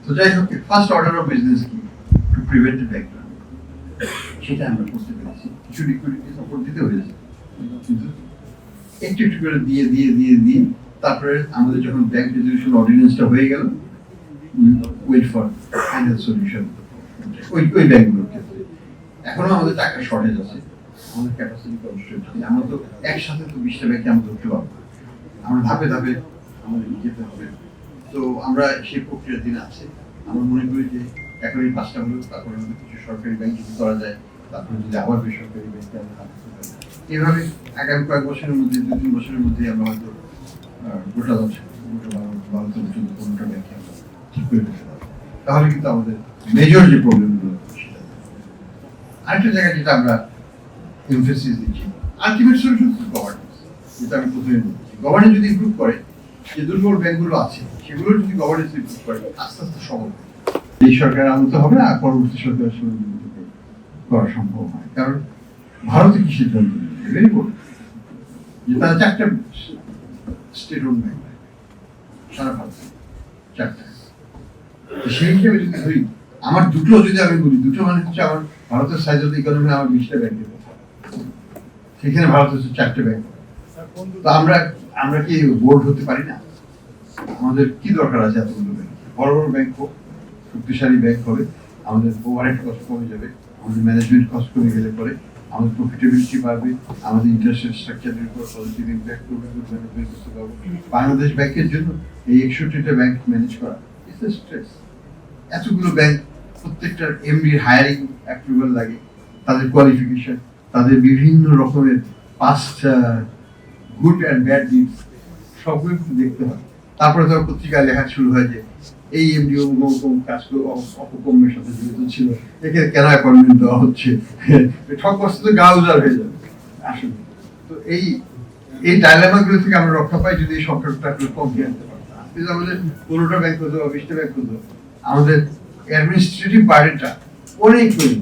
তো যাই হোক, ফার্স্ট অর্ডার অফ বিজনেস কি, টু প্রিভেন্ট ব্যাংক রান, সেটা আমরা করতে পেরেছি। কিছু লিকুইডিটি সাপোর্ট দিতে হয়েছে, কিন্তু একটু একটু করে দিয়ে দিয়ে দিয়ে দিয়ে তারপরে আমাদের যখন ব্যাংক রেজলিউশন অর্ডিন্যান্সটা হয়ে গেল, ওয়েট ফর ফাইনাল সলিউশন ওই ওই ব্যাংকগুলোর ক্ষেত্রে। এখনো আমাদের টাকা শর্টেজ আছে, আমাদের ক্যাপাসিটি কনস্ট্রেন্ট। আমরা তো একসাথে তো 20টা ব্যাংকে আমরা ধরতে পারবো, আমরা ধাপে ধাপে আমাদের যেতে হবে। তো আমরা সেই প্রক্রিয়াধীন আছে। আমরা মনে করি যে এখন এই 5টা হলো, তারপরে কিছু সরকারি ব্যাংক যদি করা যায়, তারপরে যদি আবার বেসরকারি ব্যাংকে আমরা থাকতে পারি, এভাবে আগামী কয়েক বছরের মধ্যে, 2-3 বছরের মধ্যে আমরা হয়তো গোটা 12-15টা ব্যাংকে আমরা ঠিক করে ফেলতে পারবো। তাহলে কিন্তু আমাদের মেজর যে প্রবলেমগুলো সেটা। আরেকটা জায়গায় যেটা আমরা এমফেসিস দিচ্ছি, আলটিমেট সলিউশন হচ্ছে গভর্নেন্স, যেটা আমি প্রথমে বলছি। গভর্নেন্স যদি ইমপ্রুভ করে, যে দুর্বল ব্যাংকগুলো আছে সেগুলো যদি গভর্নেন্স ইমপ্রুভ করে, আস্তে আস্তে সহজ এই সরকার আনতে হবে না, পরবর্তী সরকারের সঙ্গে করা সম্ভব হয়। কারণ ভারতে কি সিদ্ধান্ত নিয়েছে, ভেরি গুড, যে তারা 4টা স্টেট ওন ব্যাংক সারা ভারতে, 4টা। সেই হিসেবে যদি ধরি, আমার দুটো যদি আমি বলি, দুটো মানে হচ্ছে আমার ভারতের সাইজ অফ ইকোনমি আমার 20টা ব্যাংকের কথা, সেখানে ভারত হচ্ছে 4টে ব্যাংক। তো আমরা কি বোর্ড হতে পারি না? আমাদের কি দরকার আছে এতগুলো ব্যাংক? বড় বড় ব্যাংক হোক, শক্তিশালী ব্যাংক হবে, আমাদের ওভারহেড কস্ট কমে যাবে, আমাদের ম্যানেজমেন্ট কস্ট কমে গেলে পরে আমাদের প্রফিটেবিলিটি বাড়বে, আমাদের ইন্টারেস্ট রেট স্ট্রাকচারের উপর পজিটিভ ইম্প্যাক্ট করবে, ম্যানেজমেন্ট করতে পারবো। বাংলাদেশ ব্যাংকের জন্য এই 61টা ব্যাংক ম্যানেজ করা ইটস এ স্ট্রেস। এতগুলো ব্যাংক, প্রত্যেকটার এমডির হায়ারিং অ্যাপ্রুভাল লাগে, তাদের কোয়ালিফিকেশন, তাদের বিভিন্ন রকমের past good and bad deeds সবগুলো দেখতে হয়। তারপরে ধর পত্রিকায় লেখা শুরু হয় যে এই এমডি কাজ অপকর্মের সাথে জড়িত ছিল, একে কেন অ্যাপয়েন্টমেন্ট দেওয়া হচ্ছে, ঠক বস্তুতে তো গা উজাড় হয়ে যাবে আসলে। তো এই ডায়লেমাগুলো থেকে আমরা রক্ষা পাই যদি এই সংখ্যাটা কমিয়ে আনতে পারতাম। কিন্তু আমাদের 15টা ব্যাংক হতো, 20টা ব্যাংক হতো, আমাদের অ্যাডমিনিস্ট্রেটিভ বার্ডেনটা অনেক বেশি,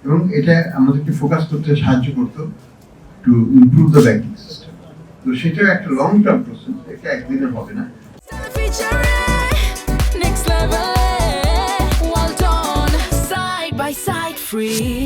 এবং এটা আমাদেরকে ফোকাস করতে সাহায্য করতো to improve the banking system. তো সেটাও একটা লং টার্ম প্রসেস, এটা একদিনের হবে না। Next level, well done, side by side, free.